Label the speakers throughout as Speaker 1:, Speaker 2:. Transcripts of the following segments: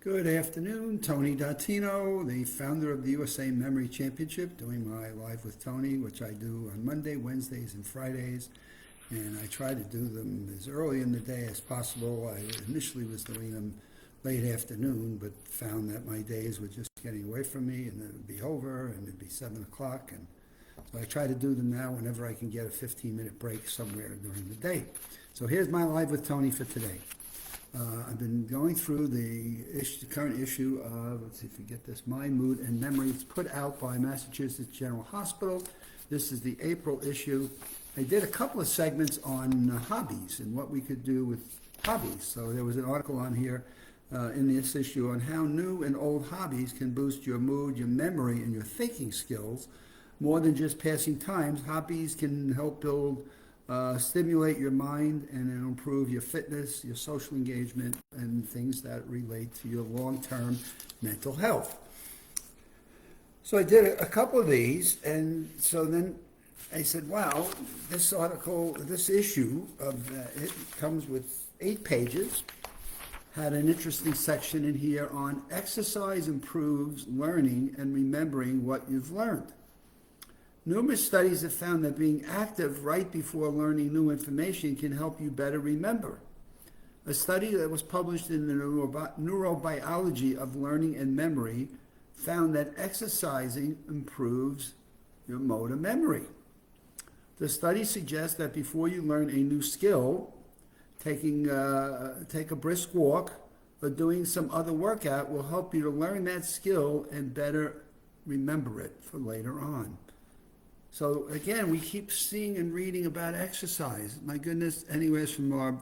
Speaker 1: Good afternoon, Tony Dattino, the founder of the USA Memory Championship, doing my Live with Tony, which I do on Monday, Wednesdays, and Fridays. And I try to do them as early in the day as possible. I initially was doing them late afternoon, but found that my days were just getting away from me, and it would be over, and it'd be 7 o'clock. And so I try to do them now whenever I can get a 15-minute break somewhere during the day. So here's my Live with Tony for today. I've been going through the current issue of, let's see if we get this, Mind, Mood, and Memory. It's put out by Massachusetts General Hospital. This is the April issue. I did a couple of segments on hobbies and what we could do with hobbies. So there was an article on here in this issue on how new and old hobbies can boost your mood, your memory, and your thinking skills. More than just passing time, hobbies can help build stimulate your mind and improve your fitness, your social engagement, and things that relate to your long-term mental health. So I did a couple of these, and so then I said, wow, this article, this issue of it comes with 8 pages, had an interesting section in here on exercise improves learning and remembering what you've learned. Numerous studies have found that being active right before learning new information can help you better remember. A study that was published in the Neurobiology of Learning and Memory found that exercising improves your motor memory. The study suggests that before you learn a new skill, take a brisk walk or doing some other workout will help you to learn that skill and better remember it for later on. So again, we keep seeing and reading about exercise. My goodness, anywhere from our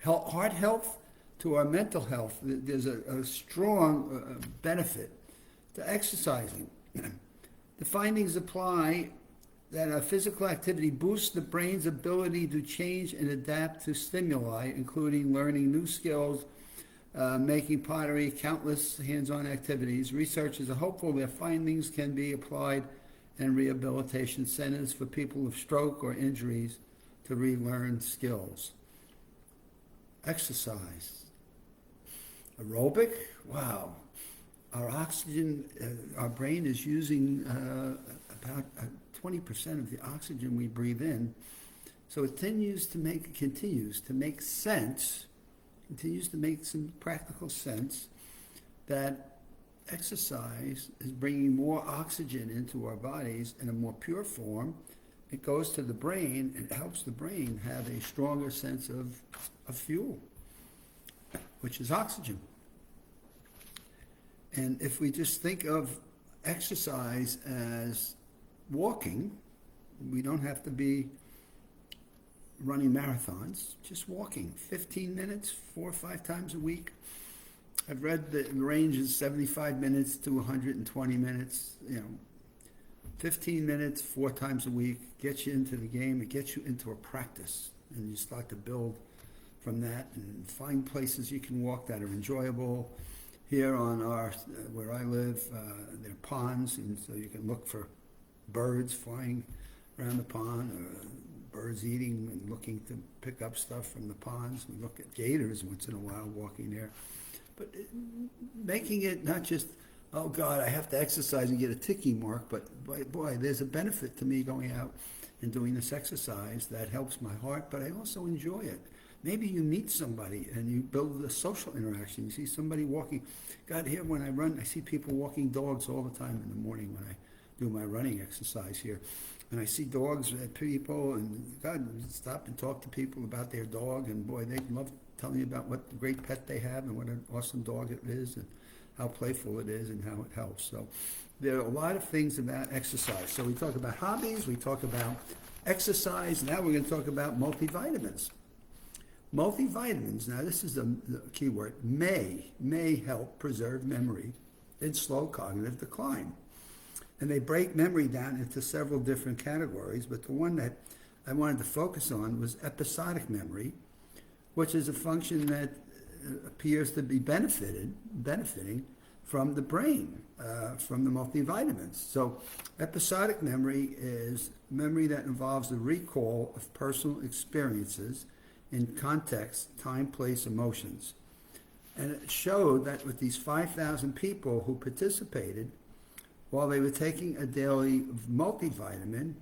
Speaker 1: heart health to our mental health, there's a strong benefit to exercising. The findings apply that physical activity boosts the brain's ability to change and adapt to stimuli, including learning new skills, making pottery, countless hands-on activities. Researchers are hopeful their findings can be applied and rehabilitation centers for people with stroke or injuries to relearn skills. Exercise. Aerobic, wow. Our oxygen, our brain is using about 20% of the oxygen we breathe in. So it continues to make sense, continues to make some practical sense that exercise is bringing more oxygen into our bodies in a more pure form. It goes to the brain and helps the brain have a stronger sense of fuel, which is oxygen. And if we just think of exercise as walking, we don't have to be running marathons, just walking 15 minutes, 4 or 5 times a week. I've read the range is 75 minutes to 120 minutes, 15 minutes, 4 times a week, gets you into the game, it gets you into a practice, and you start to build from that and find places you can walk that are enjoyable. Here on where I live, there are ponds, and so you can look for birds flying around the pond, or birds eating and looking to pick up stuff from the ponds. We look at gators once in a while walking there. But making it not just, oh God, I have to exercise and get a ticking mark, but boy, there's a benefit to me going out and doing this exercise that helps my heart, but I also enjoy it. Maybe you meet somebody and you build a social interaction. You see somebody walking. God, here when I run, I see people walking dogs all the time in the morning when I do my running exercise here. And I see dogs at people, and God, stop and talk to people about their dog, and boy, they love telling me about what a great pet they have and what an awesome dog it is and how playful it is and how it helps. So there are a lot of things about exercise. So we talk about hobbies, we talk about exercise. Now we're going to talk about multivitamins. Multivitamins, now this is the key word, may help preserve memory in slow cognitive decline. And they break memory down into several different categories, but the one that I wanted to focus on was episodic memory, which is a function that appears to be benefiting from the brain, from the multivitamins. So episodic memory is memory that involves the recall of personal experiences in context, time, place, emotions. And it showed that with these 5,000 people who participated, while they were taking a daily multivitamin,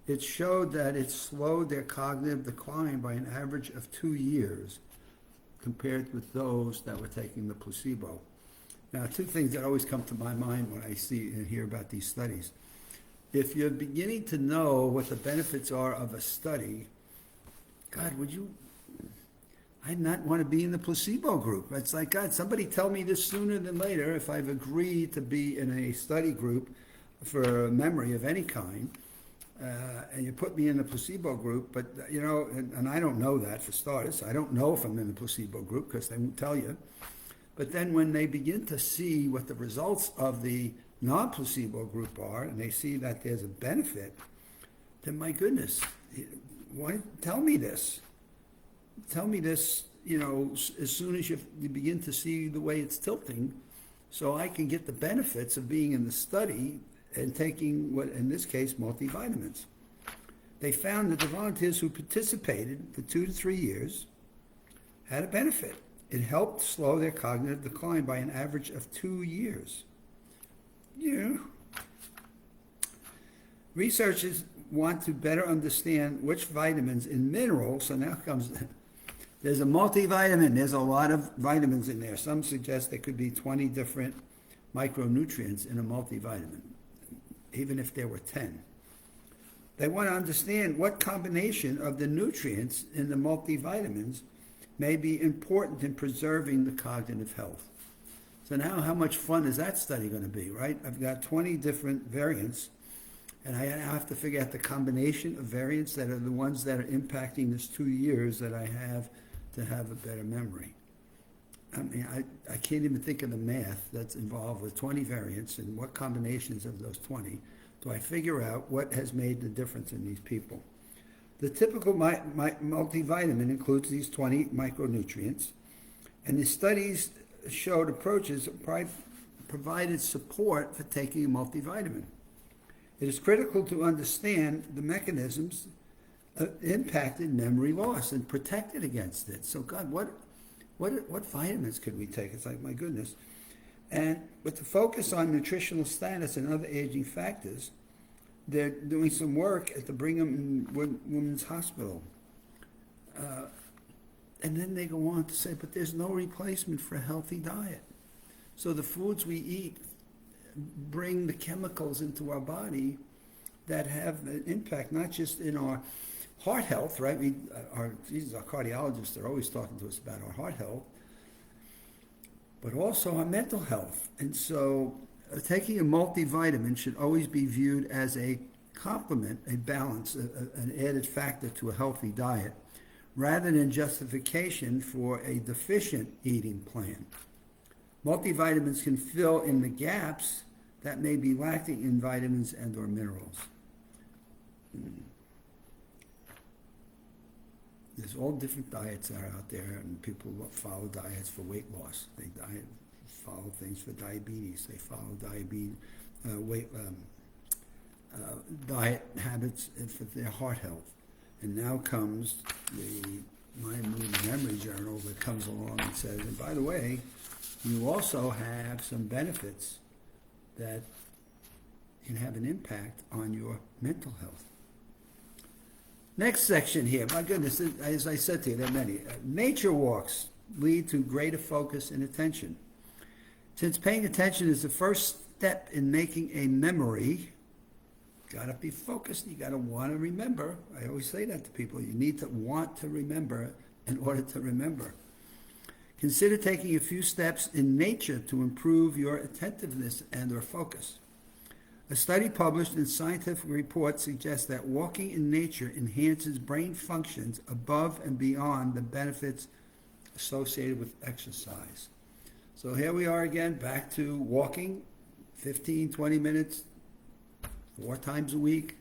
Speaker 1: it showed that it slowed their cognitive decline by an average of 2 years compared with those that were taking the placebo. Now, two things that always come to my mind when I see and hear about these studies. If you're beginning to know what the benefits are of a study, God, I'd not want to be in the placebo group. It's like, God, somebody tell me this sooner than later if I've agreed to be in a study group for memory of any kind, and you put me in the placebo group, but, and I don't know that for starters. I don't know if I'm in the placebo group because they won't tell you. But then when they begin to see what the results of the non-placebo group are, and they see that there's a benefit, then my goodness, why tell me this? Tell me this, as soon as you begin to see the way it's tilting, so I can get the benefits of being in the study and taking, what in this case, multivitamins. They found that the volunteers who participated for 2 to 3 years had a benefit. It helped slow their cognitive decline by an average of 2 years. Researchers want to better understand which vitamins and minerals, so now comes, there's a multivitamin, there's a lot of vitamins in there. Some suggest there could be 20 different micronutrients in a multivitamin, even if there were 10. They want to understand what combination of the nutrients in the multivitamins may be important in preserving the cognitive health. So now how much fun is that study going to be, right? I've got 20 different variants, and I have to figure out the combination of variants that are the ones that are impacting this 2 years that I have to have a better memory. I mean, I can't even think of the math that's involved with 20 variants and what combinations of those 20 do I figure out what has made the difference in these people. The typical multivitamin includes these 20 micronutrients, and the studies showed approaches provided support for taking a multivitamin. It is critical to understand the mechanisms impacted memory loss and protect it against it. So, God, what vitamins could we take? It's like, my goodness. And with the focus on nutritional status and other aging factors, they're doing some work at the Brigham and Women's Hospital. And then they go on to say, but there's no replacement for a healthy diet. So the foods we eat bring the chemicals into our body that have an impact, not just in our heart health, right? Our cardiologists are always talking to us about our heart health, but also our mental health. And so taking a multivitamin should always be viewed as a complement, a balance, an added factor to a healthy diet, rather than justification for a deficient eating plan. Multivitamins can fill in the gaps that may be lacking in vitamins and or minerals. There's all different diets that are out there, and people follow diets for weight loss. They follow things for diabetes. They follow diet habits for their heart health. And now comes the Mind, Mood, and Memory Journal that comes along and says, and by the way, you also have some benefits that can have an impact on your mental health. Next section here, my goodness, as I said to you, there are many. Nature walks lead to greater focus and attention. Since paying attention is the first step in making a memory, got to be focused, you got to want to remember. I always say that to people. You need to want to remember in order to remember. Consider taking a few steps in nature to improve your attentiveness and or focus. A study published in Scientific Reports suggests that walking in nature enhances brain functions above and beyond the benefits associated with exercise. So here we are again, back to walking 15, 20 minutes, 4 times a week.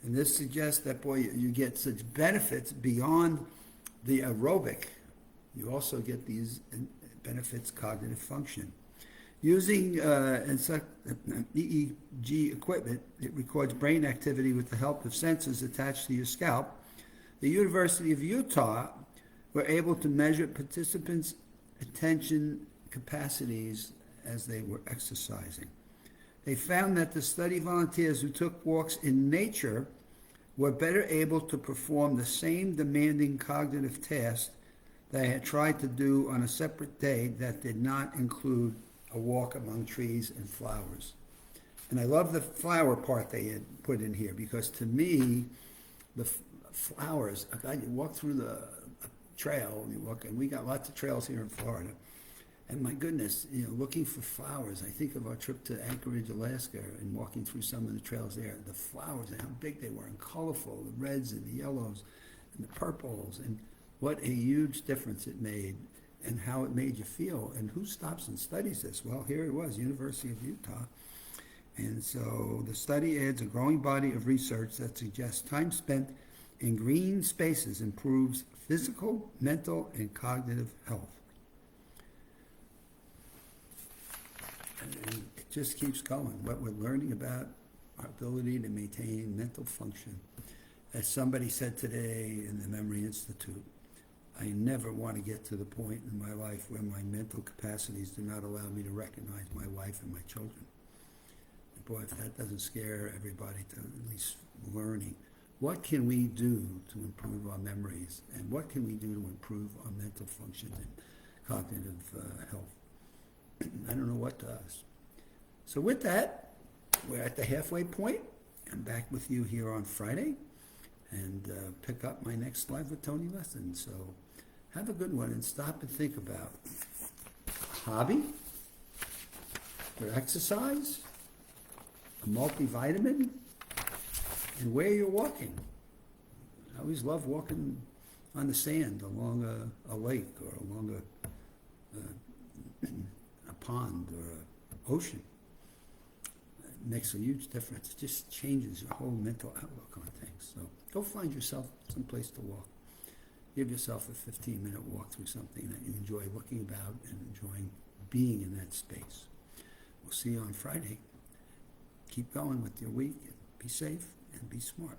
Speaker 1: And this suggests that, boy, you get such benefits beyond the aerobic. You also get these benefits cognitive function. Using EEG equipment, it records brain activity with the help of sensors attached to your scalp. The University of Utah were able to measure participants' attention capacities as they were exercising. They found that the study volunteers who took walks in nature were better able to perform the same demanding cognitive tasks they had tried to do on a separate day that did not include a walk among trees and flowers. And I love the flower part they had put in here, because to me, the flowers, you walk through the trail, and we got lots of trails here in Florida. And my goodness, looking for flowers. I think of our trip to Anchorage, Alaska, and walking through some of the trails there. The flowers and how big they were and colorful, the reds and the yellows and the purples, and what a huge difference it made and how it made you feel. And who stops and studies this? Well, here it was, University of Utah. And so the study adds a growing body of research that suggests time spent in green spaces improves physical, mental, and cognitive health. And it just keeps going. What we're learning about our ability to maintain mental function. As somebody said today in the Memory Institute, I never want to get to the point in my life where my mental capacities do not allow me to recognize my wife and my children. Boy, if that doesn't scare everybody to at least learning, what can we do to improve our memories, and what can we do to improve our mental function and cognitive health? I don't know what does. So with that, we're at the halfway point. I'm back with you here on Friday, and pick up my next Live with Tony lesson. So have a good one, and stop and think about a hobby, your exercise, a multivitamin, and where you're walking. I always love walking on the sand along a lake or along a pond or an ocean. It makes a huge difference. It just changes your whole mental outlook on things. So go find yourself someplace to walk. Give yourself a 15-minute walk through something that you enjoy looking about and enjoying being in that space. We'll see you on Friday. Keep going with your week. Be safe and be smart.